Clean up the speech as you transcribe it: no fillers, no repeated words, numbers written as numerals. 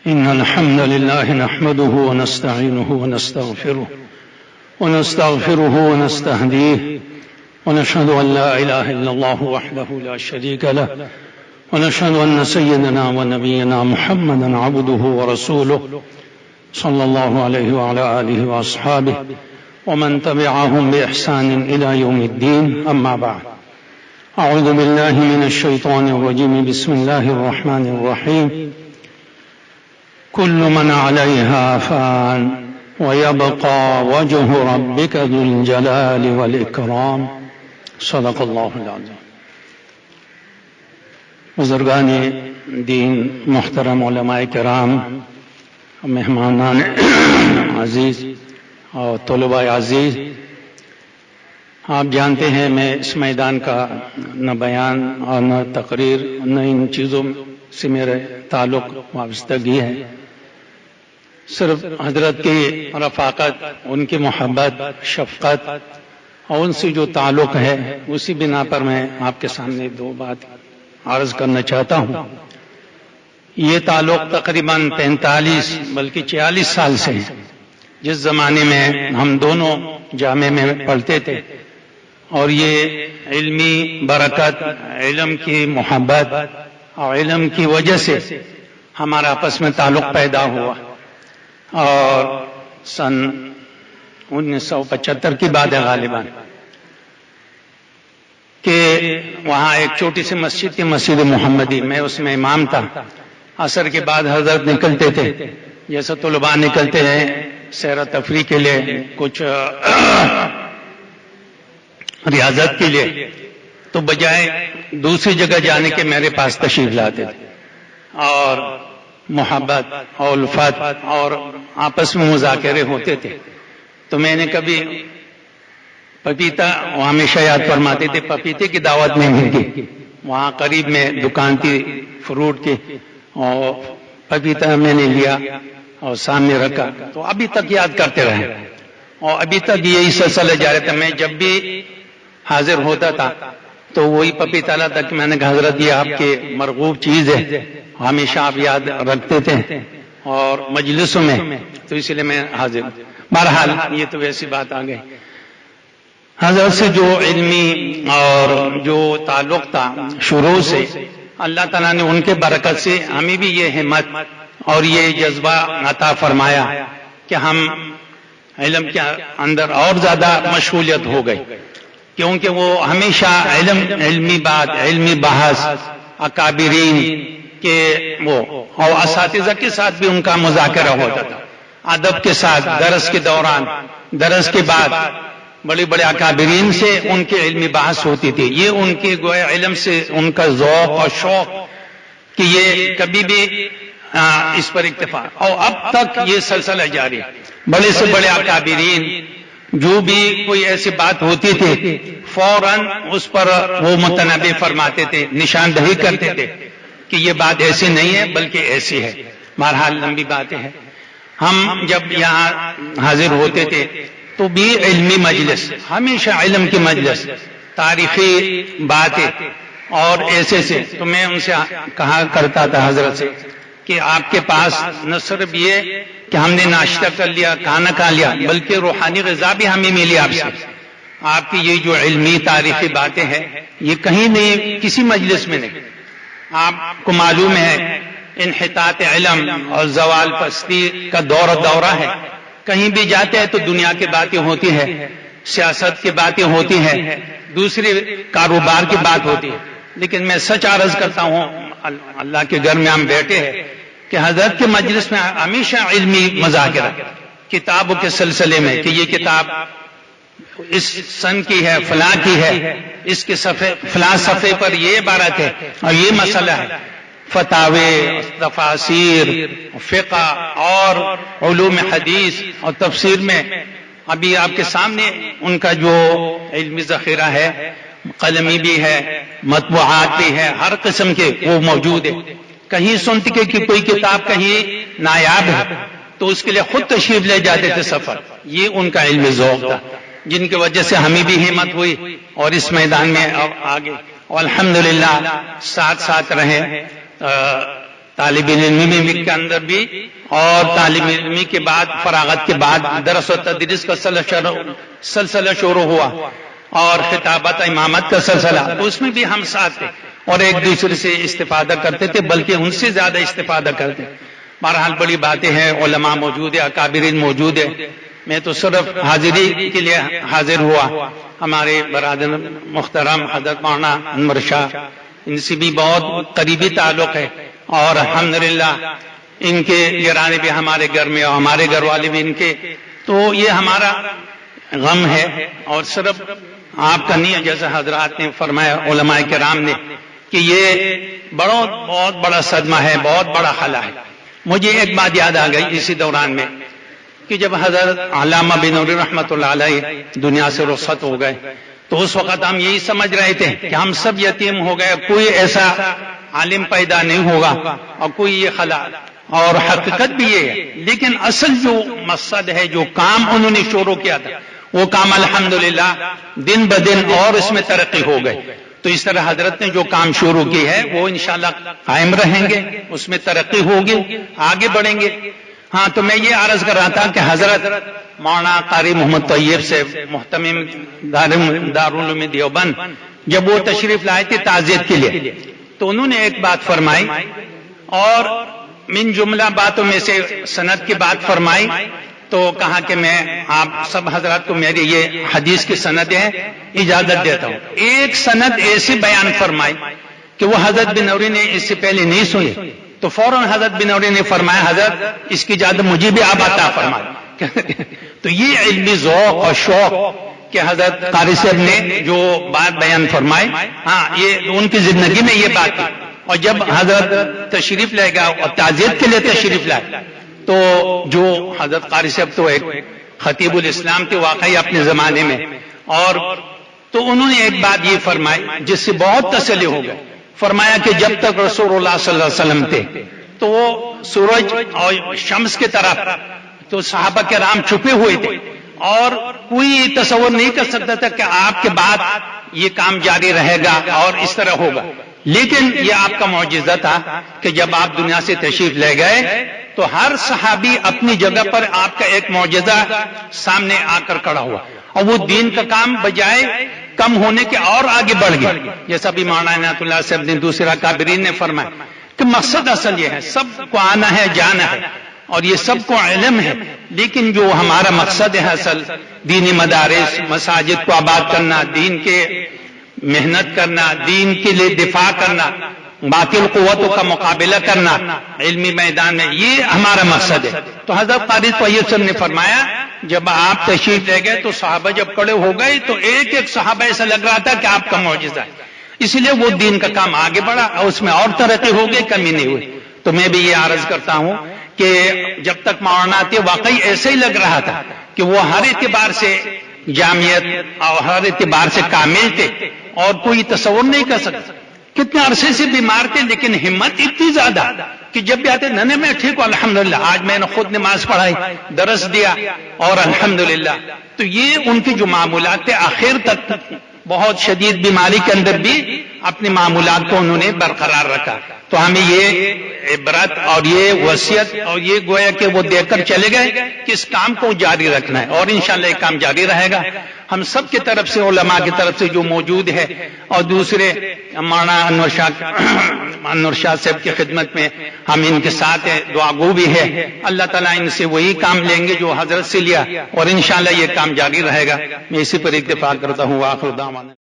إن الحمد لله نحمده ونستعينه ونستغفره ونستهديه ونشهد أن لا إله إلا الله وحده لا شريك له ونشهد أن سيدنا ونبينا محمدا عبده ورسوله صلى الله عليه وعلى آله وأصحابه ومن تبعهم بإحسان إلى يوم الدين. أما بعد، أعوذ بالله من الشيطان الرجيم. بسم الله الرحمن الرحيم. كل من عليها فان ويبقى وجه ربك ذو الجلال والإكرام. صدق الله العظيم. بزرگان دین، محترم علماء کرام، مہمانان عزیز اور طلباء عزیز، آپ جانتے ہیں میں اس میدان کا نہ بیان اور نہ تقریر، نہ ان چیزوں سے میرے تعلق وابستگی ہے. صرف حضرت کی رفاقت، ان کی محبت، شفقت اور ان سے جو تعلق ہے، اسی بنا پر میں آپ کے سامنے دو بات عرض کرنا چاہتا ہوں. یہ تعلق تقریباً 45 بلکہ 46 سال سے ہے. جس زمانے میں ہم دونوں جامع میں پڑھتے تھے اور یہ علمی برکت، علم کی محبت اور علم کی وجہ سے ہمارا آپس میں تعلق پیدا ہوا. اور سن 1975 کی بات ہے غالباً کہ وہاں ایک چھوٹی سی مسجد تھی، مسجد محمدی. میں اس میں امام تھا. عصر کے بعد حضرت نکلتے تھے جیسے طلباء نکلتے ہیں سیر و تفریح کے لیے، کچھ ریاضت کے لیے، تو بجائے دوسری جگہ جانے کے میرے پاس تشریف لاتے تھے اور محبت اور الفت اور آپس میں مذاکرے ہوتے تھے. تو میں نے کبھی پپیتا، وہ ہمیشہ یاد فرماتے تھے، پپیتے کی دعوت میں ملی. وہاں قریب میں دکان تھی فروٹ کی، اور پپیتا میں نے لیا اور سامنے رکھا. تو ابھی تک یاد کرتے رہے اور ابھی تک یہی سلسلہ جاری تھا. میں جب بھی حاضر ہوتا تھا تو وہی پپیتا لاتا کہ میں نے کہا حضرت یہ آپ کے مرغوب چیز ہے، ہمیشہ آپ یاد رکھتے تھے اور مجلسوں میں، تو اس لیے میں حاضر. بہرحال یہ تو ویسی بات آ گئی. حضرت سے جو علمی اور جو تعلق تھا شروع سے، اللہ تعالیٰ نے ان کے برکت سے ہمیں بھی یہ ہمت اور یہ جذبہ عطا فرمایا کہ ہم علم کے اندر اور زیادہ مشغولیت ہو گئی، کیونکہ وہ ہمیشہ علمی بات، علمی بحث، اکابرین کے وہ اور اساتذہ کے ساتھ بھی ان کا مذاکرہ ہوتا تھا. ادب کے ساتھ درس کے دوران، درس کے بعد بڑے بڑے اکابرین سے ان کے علمی بحث ہوتی تھی. یہ ان کے گویا علم سے ان کا ذوق اور شوق کہ یہ کبھی بھی اس پر اکتفا، اور اب تک یہ سلسلہ جاری ہے. بڑے سے بڑے اکابرین جو بھی کوئی ایسی بات ہوتی تھی فوراً اس پر وہ متنبہ فرماتے تھے، نشاندہی کرتے تھے کہ یہ بات ایسی نہیں ہے بلکہ ایسی ہے. بہرحال لمبی باتیں ہیں. ہم جب یہاں حاضر ہوتے تھے تو بھی علمی مجلس، ہمیشہ علم کی مجلس، تاریخی باتیں اور ایسے سے. تو میں ان سے کہا کرتا تھا حضرت سے کہ آپ کے پاس نہ صرف یہ کہ ہم نے ناشتہ کر لیا، کھانا کھا لیا، بلکہ روحانی غذا بھی ہمیں ملی آپ سے. آپ کی یہ جو علمی تاریخی باتیں ہیں یہ کہیں نہیں، کسی مجلس میں نہیں. آپ کو معلوم ہے انحطاط علم اور زوال پستی کا دورہ ہے. کہیں بھی جاتے ہیں تو دنیا کی باتیں ہوتی ہیں، سیاست کی باتیں ہوتی ہیں، دوسری کاروبار کی بات ہوتی ہے. لیکن میں سچ عرض کرتا ہوں، اللہ کے گھر میں ہم بیٹھے ہیں کہ حضرت کے مجلس میں ہمیشہ علمی مذاکرہ، کتابوں کے سلسلے میں کہ یہ کتاب اس سن کی ہے، فلاں کی ہے، اس کے فلاں صفحے پر یہ عبارت ہے اور یہ مسئلہ ہے. فتاوی، تفاسیر، فقہ اور علوم حدیث اور تفسیر میں ابھی آپ کے سامنے ان کا جو علمی ذخیرہ ہے، قلمی بھی ہے، مطبوعات بھی ہے، ہر قسم کے وہ موجود ہے. کہیں سنتے کہ کوئی کتاب کہیں نایاب ہے تو اس کے لیے خود تشریف لے جاتے تھے سفر. یہ ان کا علمی ذوق تھا جن کی وجہ سے ہمیں بھی ہمت ہوئی اور اس میدان میں آگے. اور الحمدللہ ساتھ ساتھ رہے. طالب علمی کے اندر بھی، اور طالب علمی کے بعد فراغت کے بعد درس و تدریس کا سلسلہ شروع ہوا، اور خطابت امامت کا سلسلہ، تو اس میں بھی ہم ساتھ تھے اور ایک دوسرے سے استفادہ کرتے تھے، بلکہ ان سے زیادہ استفادہ کرتے. بہرحال بڑی باتیں ہیں، علماء موجود ہے، اکابرین موجود ہے. میں تو صرف حاضری کے لیے حاضر ہوا. ہمارے برادر محترم حضرت مولانا انور شاہ، ان سے بھی بہت قریبی تعلق ہے، اور الحمدللہ ان کے گرانے بھی ہمارے گھر میں، اور ہمارے گھر والے بھی ان کے. تو یہ ہمارا غم ہے، اور صرف آپ کا نہیں ہے، جیسے حضرات نے فرمایا علماء کرام نے کہ یہ بہت بڑا صدمہ ہے، بہت بڑا خلا ہے. مجھے ایک بات یاد آ گئی اسی دوران میں کہ جب حضرت علامہ بنوری رحمۃ اللہ علیہ دنیا سے رخصت ہو گئے، تو اس وقت ہم یہی سمجھ رہے تھے کہ ہم سب یتیم ہو گئے، کوئی ایسا عالم پیدا نہیں ہوگا اور کوئی یہ خلا. اور حقیقت بھی یہ ہے، لیکن اصل جو مقصد ہے، جو کام انہوں نے شروع کیا تھا، وہ کام الحمدللہ دن بدن اور اس میں ترقی ہو گئی. تو اس طرح حضرت نے جو کام شروع کی ہے وہ انشاءاللہ قائم رہیں گے، اس میں ترقی ہوگی، آگے بڑھیں گے. ہاں، تو میں یہ عرض کر رہا تھا کہ حضرت مولانا قاری محمد طیب سے محتمم دارالعلوم دیوبند جب وہ تشریف لائے تھے تعزیت کے لیے، تو انہوں نے ایک بات فرمائی، اور من جملہ باتوں میں سے سند کی بات فرمائی. تو کہا کہ میں آپ سب حضرات کو میری یہ حدیث کی سند ہے اجازت دیتا ہوں. ایک سند ایسی بیان فرمائی کہ وہ حضرت بنوری نے اس سے پہلے نہیں سنی، تو فوراً حضرت بنوری نے فرمایا حضرت اس کی اجازت مجھے بھی آپ عطا فرمائیں. تو یہ علمی ذوق اور شوق کہ حضرت قاری صاحب نے جو بات بیان فرمائی، ہاں یہ ان کی زندگی میں یہ بات تھی. اور جب حضرت تشریف لے گا اور تعزیت کے لیے تشریف لائے، تو جو حضرت قاری صاحب تو ایک خطیب الاسلام کے واقعی اپنے زمانے میں، اور تو انہوں نے ایک بات یہ فرمائی جس سے بہت تسلی ہو گئی. فرمایا کہ جب تک رسول اللہ صلی اللہ علیہ وسلم تھے تو وہ سورج اور شمس کی طرف تو صحابہ کرام چھپے ہوئے تھے، اور کوئی تصور نہیں کر سکتا تھا کہ آپ کے بعد یہ کام جاری رہے گا اور اس طرح ہوگا. لیکن یہ آپ کا معجزہ تھا کہ جب آپ دنیا سے تشریف لے گئے تو ہر صحابی اپنی جگہ پر آپ کا ایک معجزہ سامنے آ کر کھڑا ہوا، اور وہ دین کا کام بجائے کم ہونے کے اور آگے بڑھ گیا. جیسا بھی مولانا عنایت اللہ صاحب نے دوسرا کابرین نے فرمایا کہ مقصد اصل یہ ہے، سب کو آنا ہے، جانا ہے، اور یہ سب کو علم ہے، لیکن جو ہمارا مقصد ہے اصل دینی مدارس مساجد کو آباد کرنا، دین کے محنت کرنا، دین کے لیے دفاع کرنا، باطل قوتوں کا مقابلہ کرنا علمی میدان میں، یہ ہمارا مقصد ہے. تو حضرت قاری طیب صاحب نے فرمایا جب آپ تشریف لے گئے تو صحابہ جب کھڑے ہو گئے تو ایک ایک صحابہ ایسا لگ رہا تھا کہ آپ کا معجزہ ہے. اس لیے وہ دین کا کام آگے بڑھا اور اس میں اور ترقی ہو گئی، کمی نہیں ہوئی. تو میں بھی یہ عرض کرتا ہوں کہ جب تک مولانا تھے واقعی ایسا ہی لگ رہا تھا کہ وہ ہر اعتبار سے جامعیت اور ہر اعتبار سے کامل تھے، اور کوئی تصور نہیں کر سکتا. کتنے عرصے سے بیمار تھے، لیکن ہمت اتنی زیادہ کہ جب بھی آتے نہ میں ٹھیک ہوں الحمدللہ، آج میں نے خود نماز پڑھائی، درس دیا، اور الحمدللہ. تو یہ ان کی جو معمولات تھے آخر تک بہت شدید بیماری کے اندر بھی اپنے معمولات کو انہوں نے برقرار رکھا. تو ہمیں یہ عبرت اور یہ وصیت اور یہ گویا کہ وہ دیکھ کر چلے گئے کہ اس کام کو جاری رکھنا ہے، اور انشاءاللہ یہ کام جاری رہے گا. ہم سب کی طرف سے، علماء کی طرف سے جو موجود ہے، اور دوسرے مولانا انور شاہ صاحب کی خدمت میں ہم ان کے ساتھ ہیں، دعا گو بھی ہے. اللہ تعالیٰ ان سے وہی کام لیں گے جو حضرت سے لیا، اور انشاءاللہ یہ کام جاری رہے گا. میں اسی پر اتفاق کرتا ہوں. آخر دعوانا